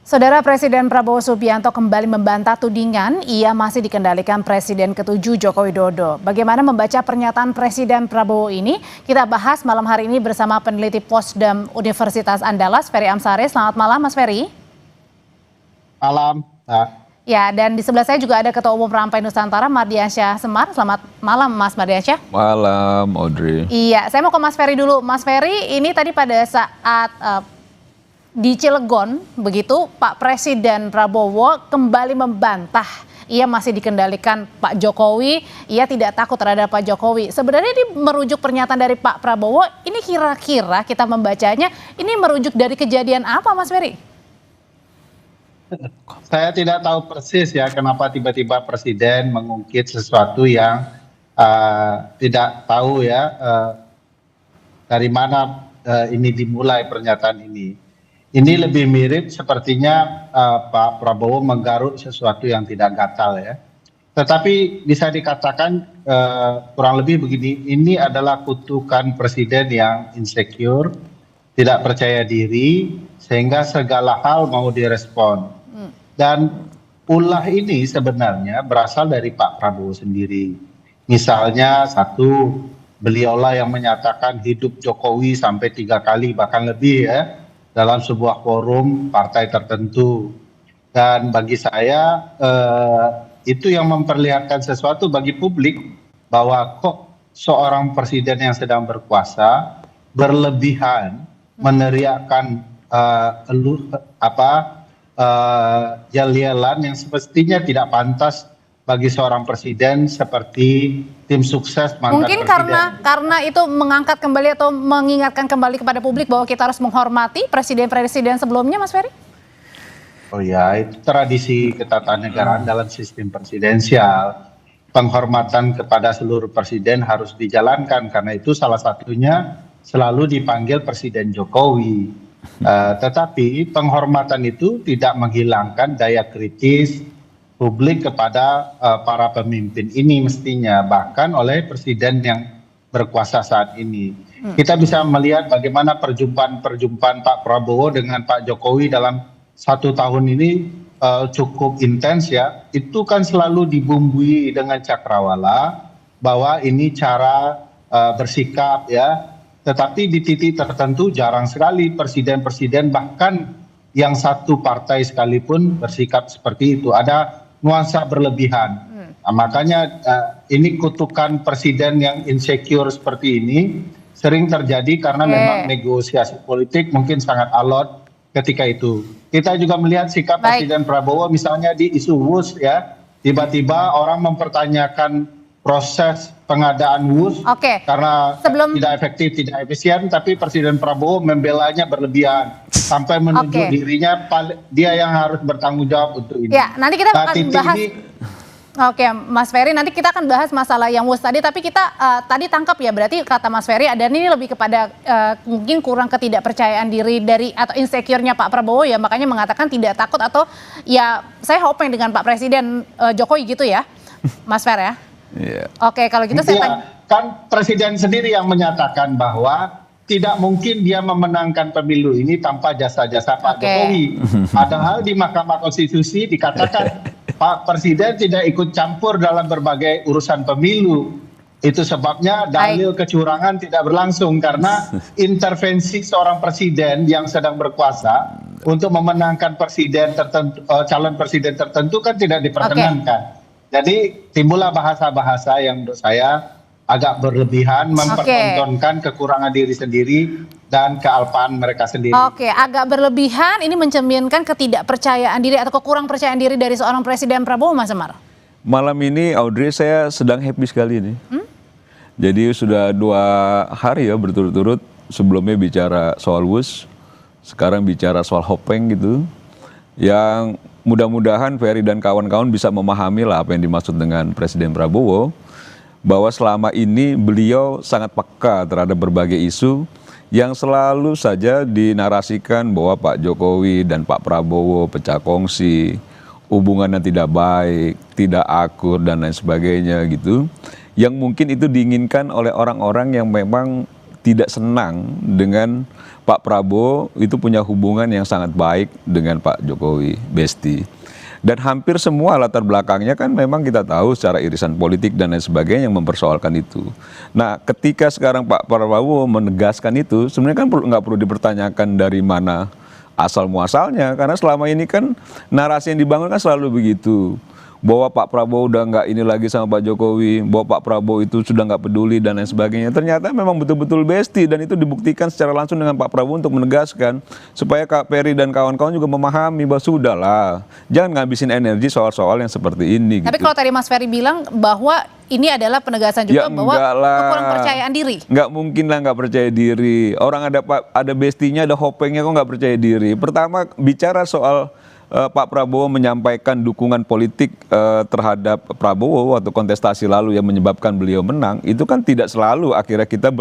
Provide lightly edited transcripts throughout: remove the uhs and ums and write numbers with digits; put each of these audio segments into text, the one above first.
Saudara Presiden Prabowo Subianto kembali membantah tudingan ia masih dikendalikan Presiden ke-7 Joko Widodo. Bagaimana membaca pernyataan Presiden Prabowo ini? Kita bahas malam hari ini bersama peneliti Posdam Universitas Andalas, Ferry Amsari. Selamat malam, Mas Ferry. Malam, Pak. Ya, dan di sebelah saya juga ada Ketua Umum Rampai Nusantara, Mardiansyah Semar. Selamat malam, Mas Mardiansyah. Malam, Audrey. Iya, saya mau ke Mas Ferry dulu. Mas Ferry, ini tadi pada saat di Cilegon, begitu Pak Presiden Prabowo kembali membantah ia masih dikendalikan Pak Jokowi, ia tidak takut terhadap Pak Jokowi. Sebenarnya ini merujuk pernyataan dari Pak Prabowo, ini kira-kira kita membacanya, ini merujuk dari kejadian apa, Mas Ferry? Saya tidak tahu persis ya kenapa tiba-tiba Presiden mengungkit sesuatu yang tidak tahu ya dari mana ini dimulai pernyataan ini. Ini lebih mirip sepertinya Pak Prabowo menggaruk sesuatu yang tidak gatal ya. Tetapi bisa dikatakan kurang lebih begini, ini adalah kutukan Presiden yang insecure, tidak percaya diri, sehingga segala hal mau direspon. Dan ulah ini sebenarnya berasal dari Pak Prabowo sendiri. Misalnya satu, beliaulah yang menyatakan hidup Jokowi sampai 3 kali bahkan lebih ya, dalam sebuah forum partai tertentu. Dan bagi saya itu yang memperlihatkan sesuatu bagi publik bahwa kok seorang presiden yang sedang berkuasa berlebihan meneriakkan yel-yelan yang semestinya tidak pantas bagi seorang presiden seperti tim sukses mantan mungkin presiden. karena itu mengangkat kembali atau mengingatkan kembali kepada publik bahwa kita harus menghormati presiden-presiden sebelumnya, Mas Ferry? Oh ya, itu tradisi ketatanegaraan dalam sistem presidensial. Penghormatan kepada seluruh presiden harus dijalankan, karena itu salah satunya selalu dipanggil Presiden Jokowi. Tetapi penghormatan itu tidak menghilangkan daya kritis publik kepada para pemimpin ini mestinya, bahkan oleh presiden yang berkuasa saat ini. Kita bisa melihat bagaimana perjumpaan Pak Prabowo dengan Pak Jokowi dalam 1 tahun ini cukup intens ya. Itu kan selalu dibumbui dengan cakrawala bahwa ini cara bersikap ya. Tetapi di titik tertentu jarang sekali presiden-presiden bahkan yang satu partai sekalipun bersikap seperti itu. Ada nuansa berlebihan. Nah, makanya ini kutukan presiden yang insecure seperti ini sering terjadi karena memang negosiasi politik mungkin sangat alot ketika itu. Kita juga melihat sikap Presiden Prabowo misalnya di isu WUS ya, tiba-tiba orang mempertanyakan proses pengadaan WUS karena tidak efektif, tidak efisien, tapi Presiden Prabowo membelanya berlebihan sampai menunjuk dirinya dia yang harus bertanggung jawab untuk ini. Ya, nanti kita akan bahas. Oke, Mas Ferry, nanti kita akan bahas masalah yang WUS tadi, tapi kita tadi tangkap ya, berarti kata Mas Ferry ada ini lebih kepada mungkin kurang ketidakpercayaan diri dari atau insecure-nya Pak Prabowo ya, makanya mengatakan tidak takut atau ya saya hoping dengan Pak Presiden Jokowi gitu ya, Mas Ferry ya. Yeah. Oke, kalau gitu saya kan Presiden sendiri yang menyatakan bahwa tidak mungkin dia memenangkan pemilu ini tanpa jasa-jasa Pak Jokowi. Padahal di Mahkamah Konstitusi dikatakan Pak Presiden tidak ikut campur dalam berbagai urusan pemilu. Itu sebabnya dalil kecurangan tidak berlangsung karena intervensi seorang presiden yang sedang berkuasa untuk memenangkan presiden tertentu, calon presiden tertentu kan tidak diperkenankan. Jadi timbullah bahasa-bahasa yang menurut saya agak berlebihan, mempertontonkan kekurangan diri sendiri dan kealpaan mereka sendiri. Oke, agak berlebihan ini mencerminkan ketidakpercayaan diri atau kekurang percayaan diri dari seorang Presiden Prabowo, Mas Semar. Malam ini Audrey saya sedang happy sekali nih. Jadi sudah 2 hari ya berturut-turut, sebelumnya bicara soal WUS, sekarang bicara soal Hopeng gitu. Yang mudah-mudahan Ferry dan kawan-kawan bisa memahami lah apa yang dimaksud dengan Presiden Prabowo, bahwa selama ini beliau sangat peka terhadap berbagai isu yang selalu saja dinarasikan bahwa Pak Jokowi dan Pak Prabowo pecah kongsi, hubungannya tidak baik, tidak akur dan lain sebagainya gitu. Yang mungkin itu diinginkan oleh orang-orang yang memang tidak senang dengan Pak Prabowo itu punya hubungan yang sangat baik dengan Pak Jokowi, Besti. Dan hampir semua latar belakangnya kan memang kita tahu secara irisan politik dan lain sebagainya yang mempersoalkan itu. Nah, ketika sekarang Pak Prabowo menegaskan itu, sebenarnya kan nggak perlu dipertanyakan dari mana asal muasalnya, karena selama ini kan narasi yang dibangun kan selalu begitu. Bahwa Pak Prabowo udah nggak ini lagi sama Pak Jokowi, bahwa Pak Prabowo itu sudah nggak peduli dan lain sebagainya. Ternyata memang betul-betul besti, dan itu dibuktikan secara langsung dengan Pak Prabowo untuk menegaskan supaya Kak Ferry dan kawan-kawan juga memahami bahwa sudahlah, jangan ngabisin energi soal-soal yang seperti ini. Tapi gitu. kalau tadi Mas Ferry bilang bahwa ini adalah penegasan juga bahwa kekurang percayaan diri. Nggak mungkin lah nggak percaya diri. Orang ada bestinya, ada hopengnya, kok nggak percaya diri. Pertama bicara soal Pak Prabowo menyampaikan dukungan politik terhadap Prabowo waktu kontestasi lalu yang menyebabkan beliau menang, itu kan tidak selalu akhirnya kita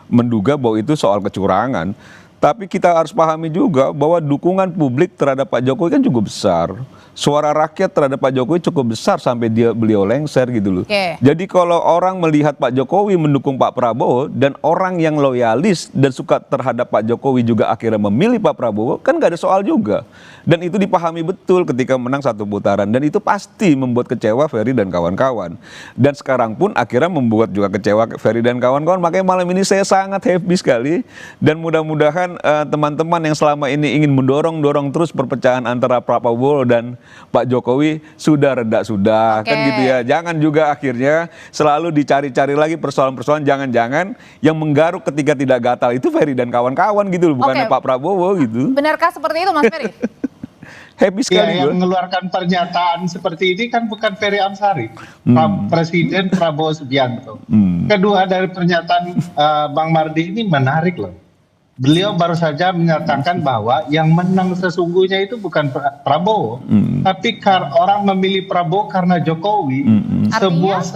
menduga bahwa itu soal kecurangan. Tapi kita harus pahami juga bahwa dukungan publik terhadap Pak Jokowi kan cukup besar. Suara rakyat terhadap Pak Jokowi cukup besar sampai beliau lengser gitu loh. Jadi kalau orang melihat Pak Jokowi mendukung Pak Prabowo dan orang yang loyalis dan suka terhadap Pak Jokowi juga akhirnya memilih Pak Prabowo, kan gak ada soal juga. Dan itu dipahami betul ketika menang satu putaran, dan itu pasti membuat kecewa Ferry dan kawan-kawan. Dan sekarang pun akhirnya membuat juga kecewa Ferry dan kawan-kawan. Makanya malam ini saya sangat happy sekali, dan mudah-mudahan teman-teman yang selama ini ingin mendorong terus perpecahan antara Pak Prabowo dan Pak Jokowi sudah reda sudah, kan gitu ya. Jangan juga akhirnya selalu dicari-cari lagi persoalan-persoalan, jangan-jangan yang menggaruk ketika tidak gatal itu Ferry dan kawan-kawan gitu loh, bukannya Pak Prabowo gitu. Benarkah seperti itu Mas Ferry? Happy sekali yang mengeluarkan pernyataan seperti ini kan bukan Ferry Amsari, Presiden Prabowo Subianto. Kedua, dari pernyataan Bang Mardi ini menarik loh. Beliau baru saja menyatakan bahwa yang menang sesungguhnya itu bukan Prabowo, tapi orang memilih Prabowo karena Jokowi. Sebuah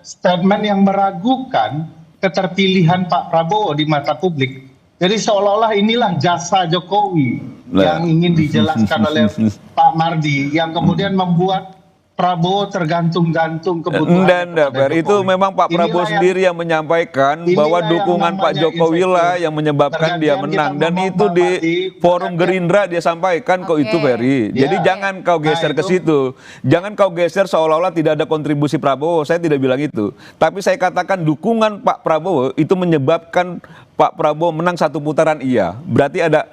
statement yang meragukan keterpilihan Pak Prabowo di mata publik. Jadi seolah-olah inilah jasa Jokowi yang ingin dijelaskan oleh Pak Mardi, yang kemudian membuat Prabowo tergantung-gantung kebutuhan. Itu memang Pak Prabowo sendiri yang menyampaikan bahwa dukungan Pak Jokowi lah yang menyebabkan dia menang, dan itu di forum Gerindra dia sampaikan kok itu Ferry. Jadi jangan kau geser ke situ, jangan kau geser seolah-olah tidak ada kontribusi Prabowo. Saya tidak bilang itu, tapi saya katakan dukungan Pak Prabowo itu menyebabkan Pak Prabowo menang satu putaran, iya. Berarti ada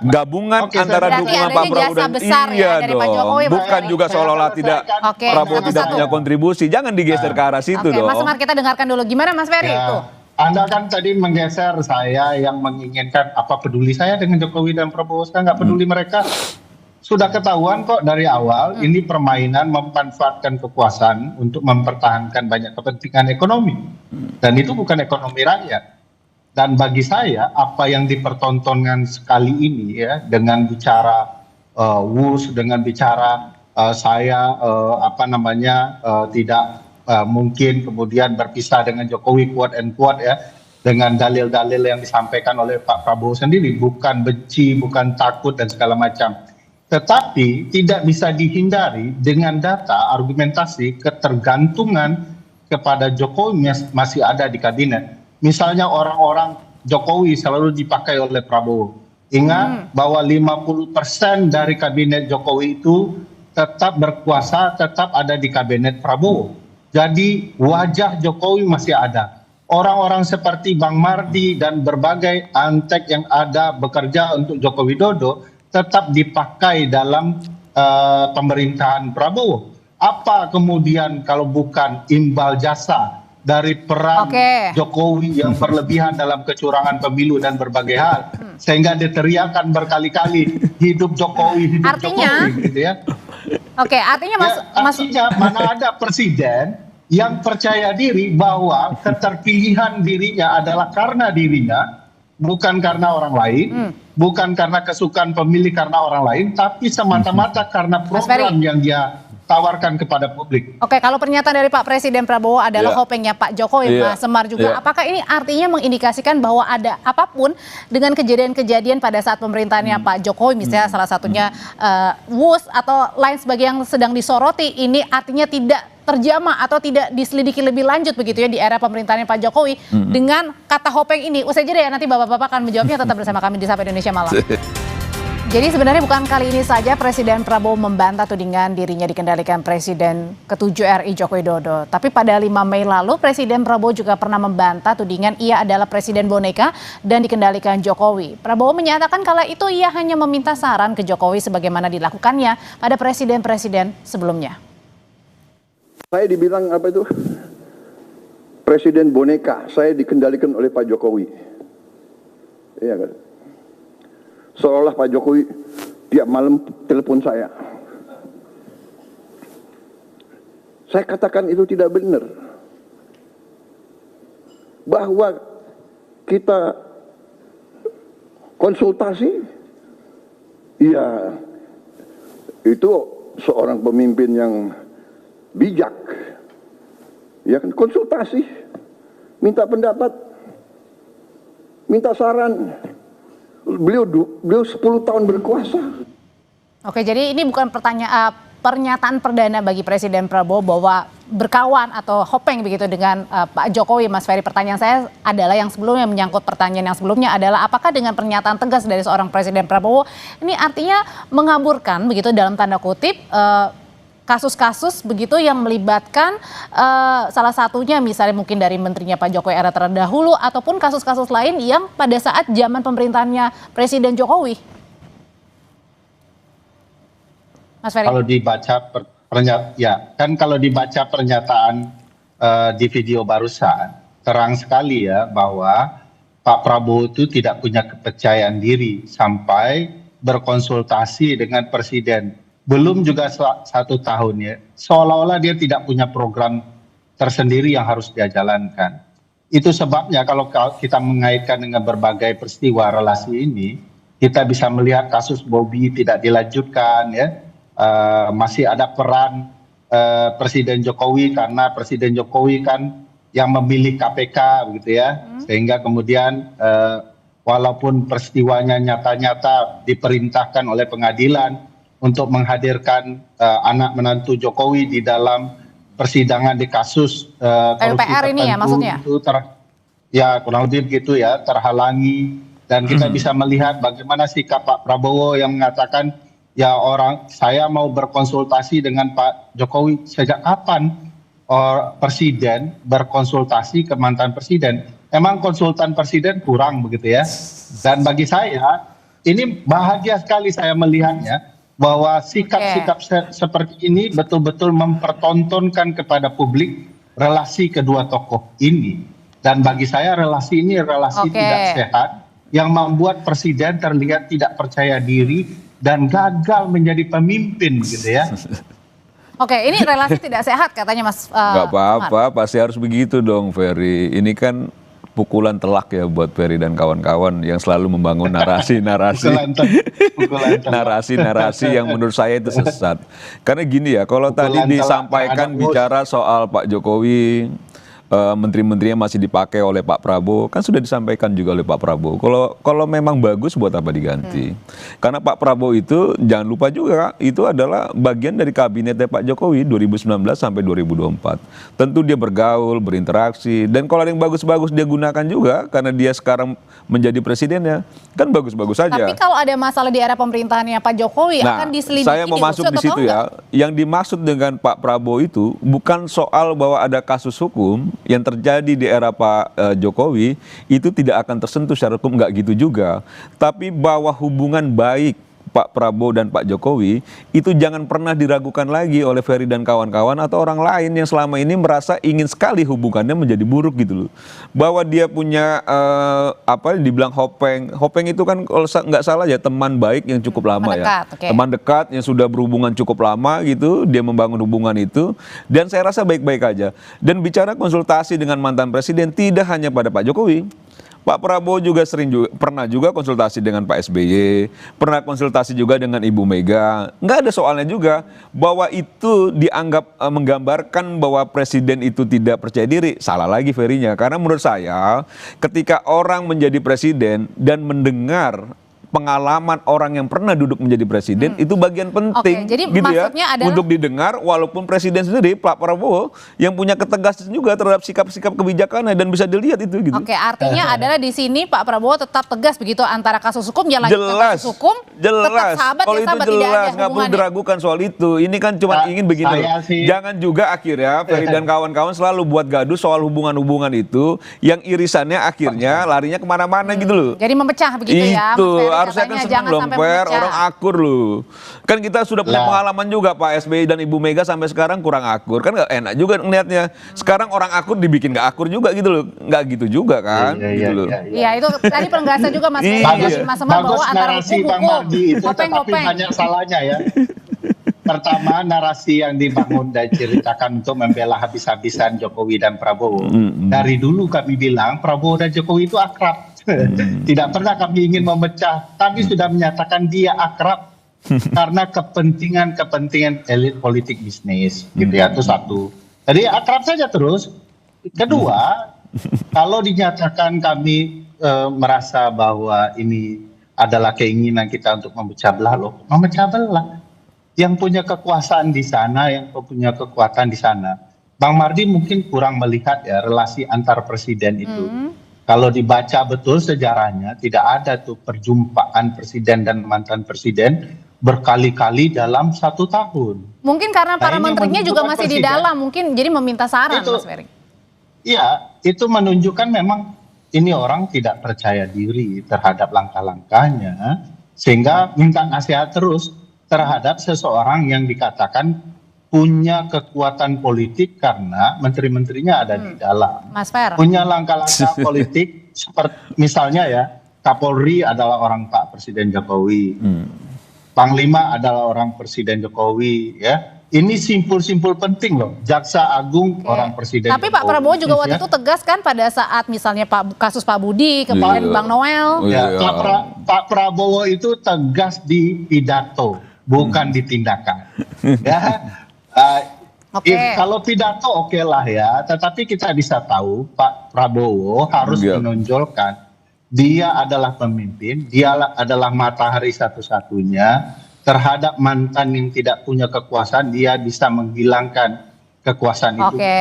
gabungan antara dukungan Pak Prabowo dan dari Pak Jokowi, bukan juga seolah-olah tidak Prabowo tidak punya kontribusi. Jangan digeser ke arah situ dong. Mas Umar, kita dengarkan dulu gimana Mas Ferry itu. Anda kan tadi menggeser saya yang menginginkan apa peduli saya dengan Jokowi dan Prabowo, saya nggak peduli mereka. Sudah ketahuan kok dari awal ini permainan memanfaatkan kekuasaan untuk mempertahankan banyak kepentingan ekonomi, dan itu bukan ekonomi rakyat. Dan bagi saya apa yang dipertontonkan sekali ini ya, dengan bicara WUS, dengan bicara saya tidak mungkin kemudian berpisah dengan Jokowi quote and quote ya, dengan dalil-dalil yang disampaikan oleh Pak Prabowo sendiri, bukan benci, bukan takut dan segala macam. Tetapi tidak bisa dihindari dengan data, argumentasi, ketergantungan kepada Jokowi masih ada di kabinet. Misalnya orang-orang Jokowi selalu dipakai oleh Prabowo. Ingat bahwa 50% dari kabinet Jokowi itu tetap berkuasa, tetap ada di kabinet Prabowo. Jadi wajah Jokowi masih ada. Orang-orang seperti Bang Mardi dan berbagai antek yang ada bekerja untuk Joko Widodo tetap dipakai dalam pemerintahan Prabowo. Apa kemudian kalau bukan imbal jasa dari peran Jokowi yang berlebihan dalam kecurangan pemilu dan berbagai hal, sehingga diteriakan berkali-kali hidup Jokowi, hidup Jokowi, gitu ya. Artinya artinya mana ada presiden yang percaya diri bahwa keterpilihan dirinya adalah karena dirinya, bukan karena orang lain, bukan karena kesukaan pemilih karena orang lain, tapi semata-mata karena program yang dia tawarkan kepada publik. Kalau pernyataan dari Pak Presiden Prabowo adalah hopengnya Pak Jokowi, Mas Semar juga. Apakah ini artinya mengindikasikan bahwa ada apapun dengan kejadian-kejadian pada saat pemerintahannya Pak Jokowi, misalnya salah satunya WUS atau lain sebagainya yang sedang disoroti, ini artinya tidak terjamah atau tidak diselidiki lebih lanjut begitu ya di era pemerintahan Pak Jokowi dengan kata Hopeng ini? Usai jeda ya, nanti Bapak-Bapak akan menjawabnya, tetap bersama kami di Sapa Indonesia Malam. Jadi sebenarnya bukan kali ini saja Presiden Prabowo membantah tudingan dirinya dikendalikan Presiden ke-7 RI Joko Widodo. Tapi pada 5 Mei lalu Presiden Prabowo juga pernah membantah tudingan ia adalah Presiden boneka dan dikendalikan Jokowi. Prabowo menyatakan kala itu ia hanya meminta saran ke Jokowi sebagaimana dilakukannya pada presiden-presiden sebelumnya. Saya dibilang apa itu? Presiden boneka, saya dikendalikan oleh Pak Jokowi. Iya kan? Seolah Pak Jokowi tiap malam telepon saya. Saya katakan itu tidak benar. Bahwa kita konsultasi, ya itu seorang pemimpin yang bijak. Ya kan, konsultasi, minta pendapat, minta saran. Beliau 10 tahun berkuasa. Oke, jadi ini bukan pernyataan perdana bagi Presiden Prabowo bahwa berkawan atau hopeng begitu dengan Pak Jokowi, Mas Ferry. Pertanyaan saya adalah yang sebelumnya, menyangkut pertanyaan yang sebelumnya adalah apakah dengan pernyataan tegas dari seorang Presiden Prabowo ini artinya mengaburkan begitu dalam tanda kutip kasus-kasus begitu yang melibatkan salah satunya misalnya mungkin dari menterinya Pak Jokowi era terdahulu ataupun kasus-kasus lain yang pada saat zaman pemerintahannya Presiden Jokowi. Mas Ferry. Kalau dibaca kalau dibaca pernyataan di video barusan, terang sekali ya bahwa Pak Prabowo itu tidak punya kepercayaan diri sampai berkonsultasi dengan Presiden. Belum juga 1 tahun ya, seolah-olah dia tidak punya program tersendiri yang harus dia jalankan. Itu sebabnya kalau kita mengaitkan dengan berbagai peristiwa relasi ini, kita bisa melihat kasus Bobi tidak dilanjutkan ya, masih ada peran Presiden Jokowi karena Presiden Jokowi kan yang memilih KPK begitu ya, sehingga kemudian walaupun peristiwanya nyata-nyata diperintahkan oleh pengadilan untuk menghadirkan anak menantu Jokowi di dalam persidangan di kasus korupsi LPR ini ya maksudnya? Itu ya kurang lebih begitu ya, terhalangi. Dan kita bisa melihat bagaimana sikap Pak Prabowo yang mengatakan ya saya mau berkonsultasi dengan Pak Jokowi. Sejak kapan presiden berkonsultasi ke mantan presiden? Emang konsultan presiden kurang begitu ya? Dan bagi saya ini bahagia sekali saya melihatnya bahwa sikap-sikap seperti ini betul-betul mempertontonkan kepada publik relasi kedua tokoh ini. Dan bagi saya relasi ini tidak sehat yang membuat presiden terlihat tidak percaya diri dan gagal menjadi pemimpin gitu ya. Oke, ini relasi tidak sehat katanya Mas. Gak apa-apa, pasti harus begitu dong Ferry. Ini kan pukulan telak ya buat Ferry dan kawan-kawan yang selalu membangun narasi yang menurut saya itu sesat. Karena gini ya, kalau tadi disampaikan bicara soal Pak Jokowi, menteri-menterinya masih dipakai oleh Pak Prabowo, kan sudah disampaikan juga oleh Pak Prabowo. Kalau memang bagus buat apa diganti? Karena Pak Prabowo itu jangan lupa juga itu adalah bagian dari kabinetnya Pak Jokowi 2019 sampai 2024. Tentu dia bergaul, berinteraksi, dan kalau ada yang bagus-bagus dia gunakan juga karena dia sekarang menjadi presidennya, kan bagus-bagus saja. Tapi kalau ada masalah di era pemerintahannya Pak Jokowi akan diselidiki. Saya mau masuk di situ ya. Yang dimaksud dengan Pak Prabowo itu bukan soal bahwa ada kasus hukum yang terjadi di era Pak Jokowi itu tidak akan tersentuh secara hukum, nggak gitu juga. Tapi bahwa hubungan baik Pak Prabowo dan Pak Jokowi itu jangan pernah diragukan lagi oleh Ferry dan kawan-kawan atau orang lain yang selama ini merasa ingin sekali hubungannya menjadi buruk gitu loh. Bahwa dia punya dibilang hopeng itu kan kalau nggak salah ya teman baik yang cukup lama ya. Teman dekat yang sudah berhubungan cukup lama gitu, dia membangun hubungan itu dan saya rasa baik-baik aja. Dan bicara konsultasi dengan mantan presiden tidak hanya pada Pak Jokowi. Pak Prabowo juga pernah juga konsultasi dengan Pak SBY, pernah konsultasi juga dengan Ibu Mega. Nggak ada soalnya juga bahwa itu dianggap menggambarkan bahwa presiden itu tidak percaya diri. Salah lagi Ferry-nya. Karena menurut saya ketika orang menjadi presiden dan mendengar pengalaman orang yang pernah duduk menjadi presiden itu bagian penting, Oke, jadi gitu ya, maksudnya adalah untuk didengar. Walaupun presiden sendiri Pak Prabowo yang punya ketegasan juga terhadap sikap-sikap kebijakannya dan bisa dilihat itu, gitu. Oke, artinya adalah di sini Pak Prabowo tetap tegas begitu antara kasus hukum ya lanjutkan Jelas, kasus hukum, tetap jelas. sahabat Kalau ya itu sahabat, tidak ada jelas, nggak perlu hubungannya. diragukan soal itu. Ini kan cuma ingin begini saya loh. sih- Jangan juga akhirnya Ferry dan kawan-kawan selalu buat gaduh soal hubungan-hubungan itu, yang irisannya akhirnya larinya kemana-mana gitu loh. Jadi memecah begitu ya, Mas Itu Ferry, harusnya kan katanya senang jangan dong, sampai Fer, memecah. orang akur loh. Kan kita sudah punya Lah. pengalaman juga Pak SBY dan Ibu Mega sampai sekarang kurang akur. Kan nggak enak juga ngelihatnya. Sekarang orang akur dibikin nggak akur juga gitu loh. Nggak gitu juga kan, gitu loh. Iya, itu tadi penegasan juga Mas Ferry, Iya. Mas Semar, bahwa antara narasi Bang hukum, Mardi itu, tetapi hopeng-hopeng. banyak salahnya ya. Pertama, narasi yang dibangun dan ceritakan untuk membela habis-habisan Jokowi dan Prabowo. Dari dulu kami bilang Prabowo dan Jokowi itu akrab. Tidak pernah kami ingin memecah. Kami sudah menyatakan dia akrab karena kepentingan elit politik bisnis. Gitu ya, itu satu. Jadi akrab saja terus. Kedua, kalau dinyatakan kami merasa bahwa ini adalah keinginan kita untuk memecah belah, loh, memecah belah. Yang punya kekuasaan di sana, yang punya kekuatan di sana. Bang Mardi mungkin kurang melihat ya relasi antar presiden itu. Kalau dibaca betul sejarahnya, tidak ada tuh perjumpaan presiden dan mantan presiden berkali-kali dalam 1 tahun. Mungkin karena Nah, para ini menterinya juga menunjukkan masih di presiden. dalam, mungkin jadi meminta saran, Itu. Mas Ferry. Iya, itu menunjukkan memang ini orang tidak percaya diri terhadap langkah-langkahnya, sehingga minta nasihat terus terhadap seseorang yang dikatakan punya kekuatan politik karena menteri-menterinya ada di dalam. Mas Fer. Punya langkah-langkah politik seperti misalnya ya, Kapolri adalah orang Pak Presiden Jokowi. Panglima adalah orang Presiden Jokowi, ya. Ini simpul-simpul penting loh. Jaksa Agung orang Presiden. Tapi Pak Jokowi, Prabowo juga waktu ya. itu tegas kan pada saat misalnya kasus Pak Budi, kemudian Iya. Bang Noel. Ya, Iya. Pak Prabowo itu tegas di pidato, bukan di tindakan. Ya, Oke. kalau pidato oke lah ya, tetapi kita bisa tahu Pak Prabowo harus Iya. menonjolkan dia adalah pemimpin, dia adalah matahari satu-satunya. Terhadap mantan yang tidak punya kekuasaan, dia bisa menghilangkan kekuasaan itu. Oke.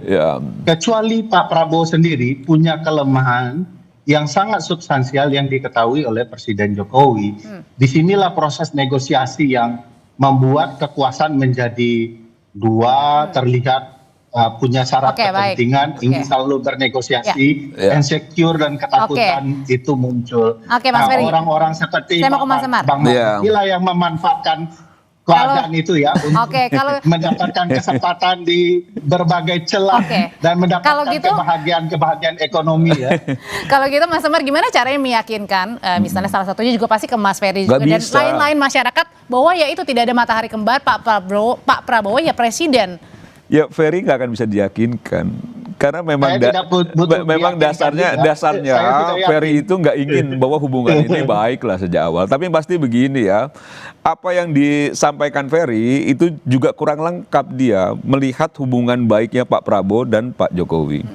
Ya. Kecuali Pak Prabowo sendiri punya kelemahan yang sangat substansial yang diketahui oleh Presiden Jokowi. Disinilah proses negosiasi yang membuat kekuasaan menjadi dua, terlihat punya syarat Oke, baik. kepentingan, ingin Oke. selalu bernegosiasi, Ya. insecure dan ketakutan itu muncul. Oke, Mas Ferry. Orang-orang seperti Saya mau ke Mas Semar. Bang Iya. Mardi lah yang memanfaatkan keadaan itu ya untuk Oke, kalau- mendapatkan kesempatan di berbagai celah Oke. dan Kalau mendapatkan gitu- kebahagiaan ekonomi ya. Kalau gitu Mas Semar, gimana caranya meyakinkan misalnya salah satunya juga pasti ke Mas Ferry Nggak juga dan bisa. lain-lain masyarakat bahwa ya itu tidak ada matahari kembar, Pak Prabowo ya presiden. Ya Ferry nggak akan bisa diyakinkan karena memang Saya tidak butuh memang diyakinkan dasarnya juga. Saya sudah yakin. Ferry itu nggak ingin bahwa hubungan ini baik lah sejak awal. Tapi pasti begini ya, apa yang disampaikan Ferry itu juga kurang lengkap dia melihat hubungan baiknya Pak Prabowo dan Pak Jokowi.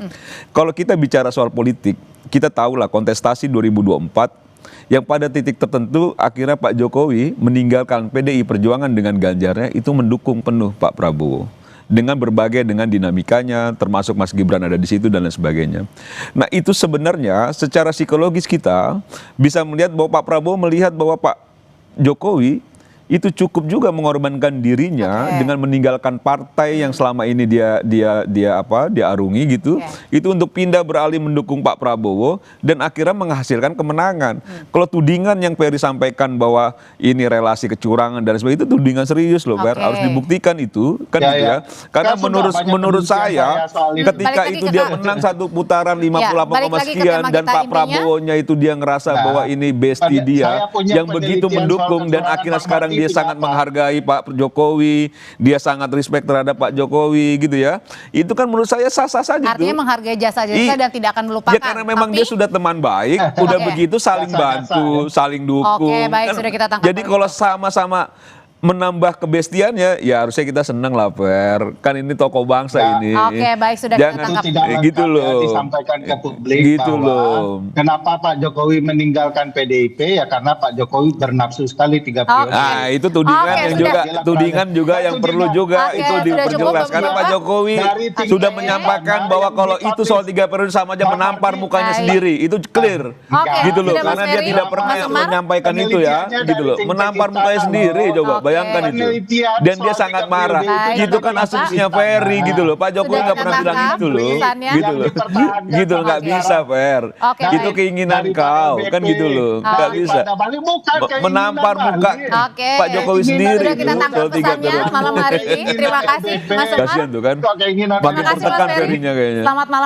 Kalau kita bicara soal politik, kita tahu lah kontestasi 2024 yang pada titik tertentu akhirnya Pak Jokowi meninggalkan PDI Perjuangan dengan Ganjarnya itu mendukung penuh Pak Prabowo. Dengan berbagai dengan dinamikanya, termasuk Mas Gibran ada di situ dan lain sebagainya. Nah itu sebenarnya secara psikologis kita bisa melihat bahwa Pak Prabowo melihat bahwa Pak Jokowi itu cukup juga mengorbankan dirinya dengan meninggalkan partai yang selama ini dia arungi gitu, itu untuk pindah beralih mendukung Pak Prabowo dan akhirnya menghasilkan kemenangan. Kalau tudingan yang Ferry sampaikan bahwa ini relasi kecurangan dan sebagainya itu tudingan serius loh, Fer. Harus dibuktikan itu kan Ya, gitu ya. ya. Karena Kan sudah banyak menurut penelitian saya saya soal itu. ketika Balik lagi itu ke dia tema. menang satu putaran 58, balik lagi ke sekian tema dan kita Pak intinya. Prabowo-nya itu dia ngerasa Nah, bahwa ini bestie saya dia punya yang begitu penelitian mendukung soal dan kecurangan akhirnya Bang sekarang Mardi dia tidak sangat apa. menghargai Pak Jokowi, dia sangat respect terhadap Pak Jokowi gitu ya. Itu kan menurut saya sah-sah saja Artinya tuh. menghargai jasa-jasa dan tidak akan melupakan. Ya karena memang Tapi- dia sudah teman baik, udah Oke. begitu saling Jasa-jasa, bantu, saling dukung. Oke, baik, Kan sudah kita tangkap jadi poin kalau itu. sama-sama menambah kebestiannya, ya harusnya kita seneng lah, Fer. Kan ini tokoh bangsa Ya. ini. Oke, baik, sudah Jangan kita Itu tangkap. tidak lengkap gitu ya loh. disampaikan ke publik Gitu bahwa loh. kenapa Pak Jokowi meninggalkan PDIP ya karena Pak Jokowi bernafsu sekali 3 periode. Nah, itu tudingan Oke, yang sudah. juga tudingan juga yang perlu juga Oke, itu sudah cukup, diperjelas karena Bapak. Pak Jokowi Dari tiga sudah ini, menyampaikan ada bahwa yang kalau dipublish. itu soal 3 periode sama aja Pak menampar Martin. mukanya Baik. sendiri. Itu clear. Oke, Gitu loh. sudah, Mas Karena dia Ferry. tidak pernah Mas Umar? menyampaikan itu ya, Penelitiannya gitu loh. dari Menampar Think mukanya Tank sendiri Istana coba loh. bayangkan Oke. itu. Penelitian Dan dia soal sangat 3 marah. periode Gitu kan dari asumsinya Istana. Ferry gitu loh. Pak Jokowi Sudah nggak pernah kita bilang tangkap gitu loh. tulisannya. Gitu Yang loh. dipertahankan Gitu sama nggak bisa, sekarang. Fer. Oke, Itu baik. keinginan Dari kau, Pak kan LBP, gitu loh. Nggak bisa. daripada Bali, bukan keinginan Menampar muka Bali. Oke. Pak Jokowi Keinginan sendiri Sudah kita tuh, tangkap soal 3 pesannya periode. malam hari ini. Terima kasih, Mas Umar. Kasihan tuh kan. Kok keinginan Makin Terima kasih, Mas tertekan Ferry. Ferry-nya kayaknya. Selamat malam.